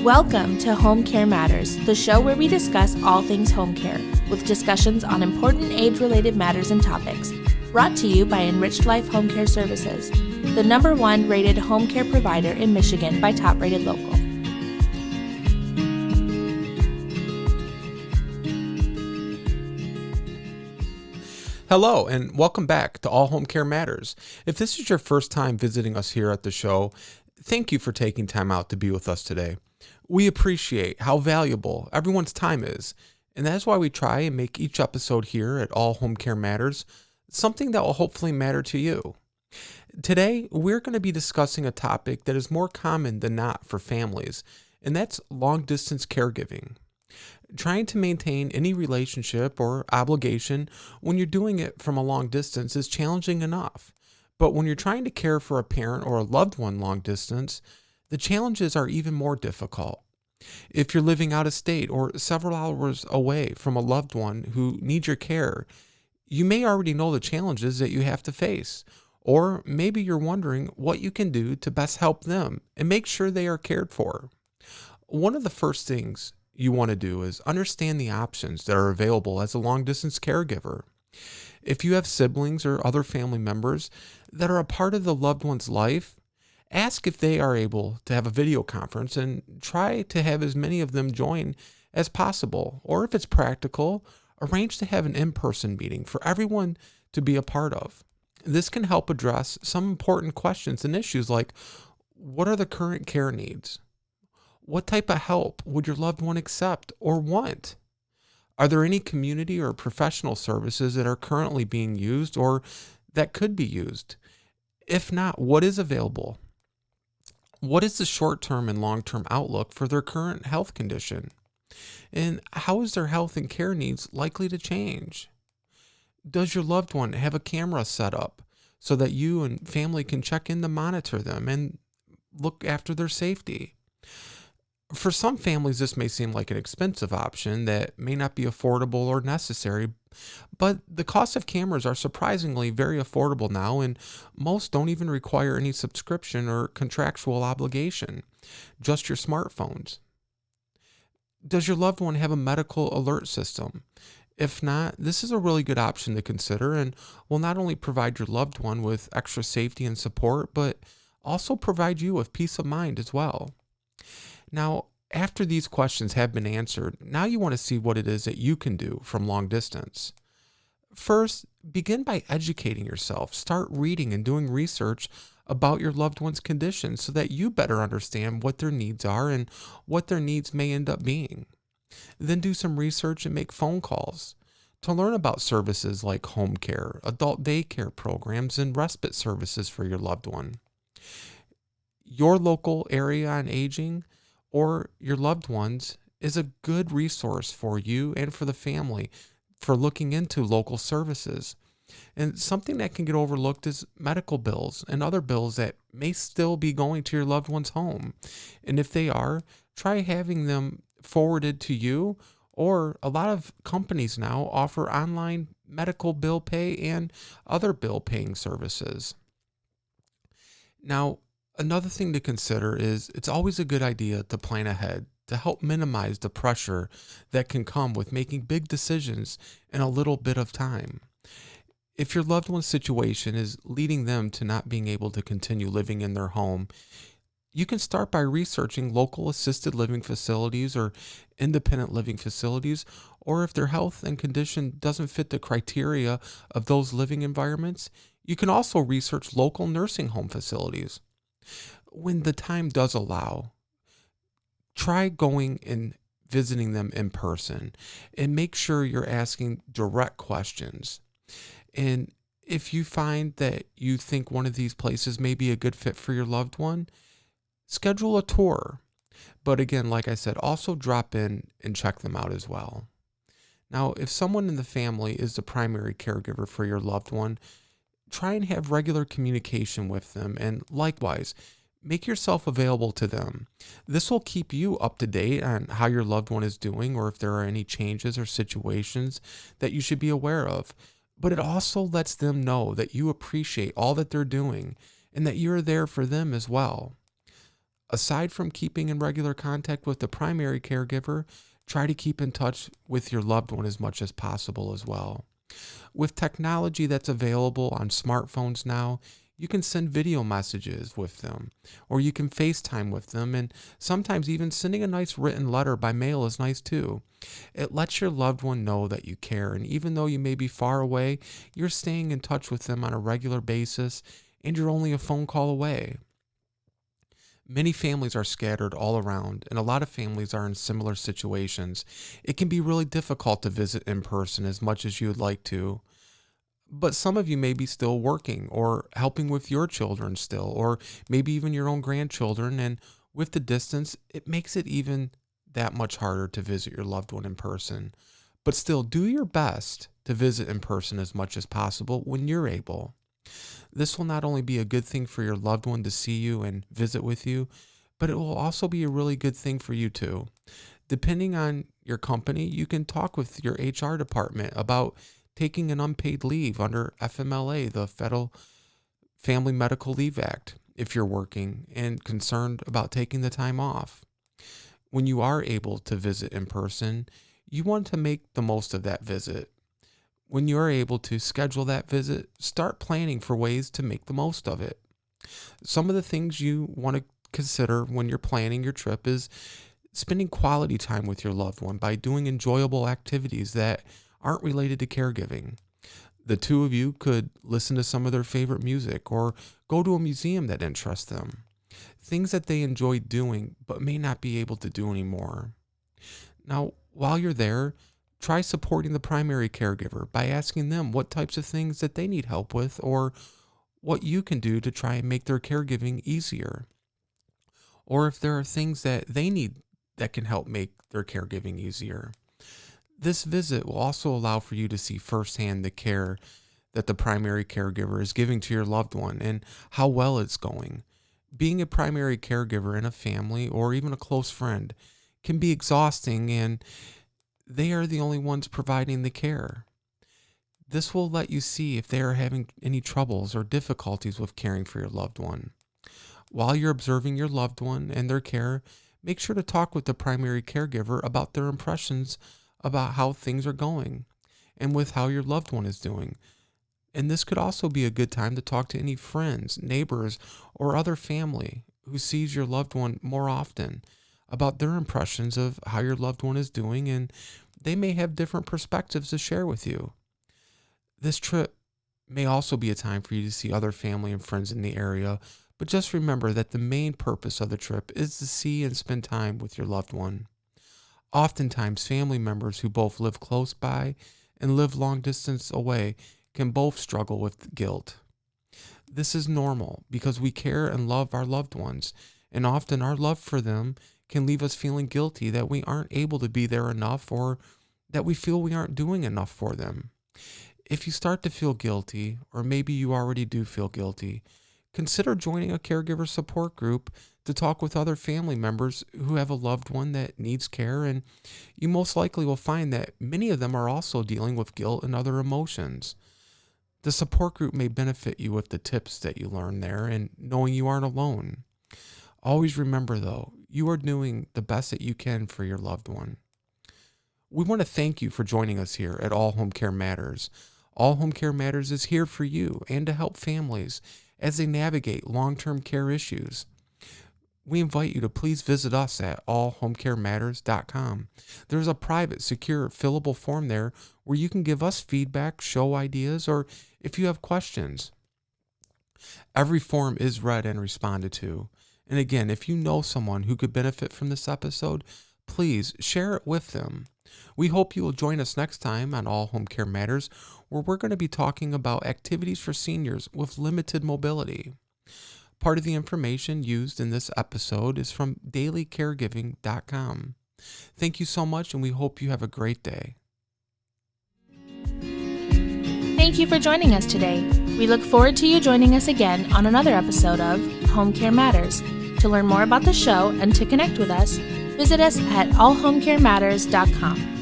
Welcome to Home Care Matters, the show where we discuss all things home care, with discussions on important age-related matters and topics. Brought to you by Enriched Life Home Care Services, the #1 rated home care provider in Michigan by Top Rated Local. Hello, and welcome back to All Home Care Matters. If this is your first time visiting us here at the show, thank you for taking time out to be with us today. We appreciate how valuable everyone's time is, and that's why we try and make each episode here at All Home Care Matters something that will hopefully matter to you. Today, we're going to be discussing a topic that is more common than not for families, and that's long-distance caregiving. Trying to maintain any relationship or obligation when you're doing it from a long distance is challenging enough. But when you're trying to care for a parent or a loved one long distance, the challenges are even more difficult. If you're living out of state or several hours away from a loved one who needs your care, you may already know the challenges that you have to face. Or maybe you're wondering what you can do to best help them and make sure they are cared for. One of the first things you want to do is understand the options that are available as a long-distance caregiver. If you have siblings or other family members that are a part of the loved one's life, ask if they are able to have a video conference and try to have as many of them join as possible. Or if it's practical, arrange to have an in-person meeting for everyone to be a part of. This can help address some important questions and issues like, what are the current care needs? What type of help would your loved one accept or want? Are there any community or professional services that are currently being used or that could be used? If not, what is available? What is the short-term and long-term outlook for their current health condition? And how is their health and care needs likely to change? Does your loved one have a camera set up so that you and family can check in to monitor them and look after their safety? For some families, this may seem like an expensive option that may not be affordable or necessary, but the cost of cameras are surprisingly very affordable now, and most don't even require any subscription or contractual obligation, just your smartphones. Does your loved one have a medical alert system? If not, this is a really good option to consider and will not only provide your loved one with extra safety and support, but also provide you with peace of mind as well. Now, after these questions have been answered, now you want to see what it is that you can do from long distance. First, begin by educating yourself. Start reading and doing research about your loved one's condition so that you better understand what their needs are and what their needs may end up being. Then do some research and make phone calls to learn about services like home care, adult daycare programs, and respite services for your loved one. Your local area on aging or your loved ones is a good resource for you and for the family for looking into local services. And something that can get overlooked is medical bills and other bills that may still be going to your loved one's home. And if they are, try having them forwarded to you, or a lot of companies now offer online medical bill pay and other bill paying services. Now, another thing to consider is it's always a good idea to plan ahead to help minimize the pressure that can come with making big decisions in a little bit of time. If your loved one's situation is leading them to not being able to continue living in their home, you can start by researching local assisted living facilities or independent living facilities, or if their health and condition doesn't fit the criteria of those living environments, you can also research local nursing home facilities. When the time does allow, try going and visiting them in person and make sure you're asking direct questions. And if you find that you think one of these places may be a good fit for your loved one, schedule a tour. But again, like I said, also drop in and check them out as well. Now, if someone in the family is the primary caregiver for your loved one, try and have regular communication with them, and likewise, make yourself available to them. This will keep you up to date on how your loved one is doing or if there are any changes or situations that you should be aware of. But it also lets them know that you appreciate all that they're doing and that you're there for them as well. Aside from keeping in regular contact with the primary caregiver, try to keep in touch with your loved one as much as possible as well. With technology that's available on smartphones now, you can send video messages with them, or you can FaceTime with them, and sometimes even sending a nice written letter by mail is nice too. It lets your loved one know that you care, and even though you may be far away, you're staying in touch with them on a regular basis, and you're only a phone call away. Many families are scattered all around, and a lot of families are in similar situations. It can be really difficult to visit in person as much as you would like to. But some of you may be still working or helping with your children still, or maybe even your own grandchildren. And with the distance, it makes it even that much harder to visit your loved one in person. But still, do your best to visit in person as much as possible when you're able. This will not only be a good thing for your loved one to see you and visit with you, but it will also be a really good thing for you too. Depending on your company, you can talk with your HR department about taking an unpaid leave under FMLA, the Federal Family Medical Leave Act, if you're working and concerned about taking the time off. When you are able to visit in person, you want to make the most of that visit. When you are able to schedule that visit, start planning for ways to make the most of it. Some of the things you want to consider when you're planning your trip is spending quality time with your loved one by doing enjoyable activities that aren't related to caregiving. The two of you could listen to some of their favorite music or go to a museum that interests them. Things that they enjoy doing but may not be able to do anymore. Now, while you're there, try supporting the primary caregiver by asking them what types of things that they need help with or what you can do to try and make their caregiving easier. Or if there are things that they need that can help make their caregiving easier. This visit will also allow for you to see firsthand the care that the primary caregiver is giving to your loved one and how well it's going. Being a primary caregiver in a family or even a close friend can be exhausting, and they are the only ones providing the care. This will let you see if they are having any troubles or difficulties with caring for your loved one. While you're observing your loved one and their care, make sure to talk with the primary caregiver about their impressions about how things are going and with how your loved one is doing. And this could also be a good time to talk to any friends, neighbors, or other family who sees your loved one more often about their impressions of how your loved one is doing, and they may have different perspectives to share with you. This trip may also be a time for you to see other family and friends in the area, but just remember that the main purpose of the trip is to see and spend time with your loved one. Oftentimes, family members who both live close by and live long distance away can both struggle with guilt. This is normal because we care and love our loved ones, and often our love for them can leave us feeling guilty that we aren't able to be there enough or that we feel we aren't doing enough for them. If you start to feel guilty, or maybe you already do feel guilty, consider joining a caregiver support group to talk with other family members who have a loved one that needs care, and you most likely will find that many of them are also dealing with guilt and other emotions. The support group may benefit you with the tips that you learn there and knowing you aren't alone. Always remember, though, you are doing the best that you can for your loved one. We want to thank you for joining us here at All Home Care Matters. All Home Care Matters is here for you and to help families as they navigate long-term care issues. We invite you to please visit us at allhomecarematters.com. There's a private, secure, fillable form there where you can give us feedback, show ideas, or if you have questions. Every form is read and responded to. And again, if you know someone who could benefit from this episode, please share it with them. We hope you will join us next time on All Home Care Matters, where we're going to be talking about activities for seniors with limited mobility. Part of the information used in this episode is from dailycaregiving.com. Thank you so much, and we hope you have a great day. Thank you for joining us today. We look forward to you joining us again on another episode of Home Care Matters. To learn more about the show and to connect with us, visit us at allhomecarematters.com.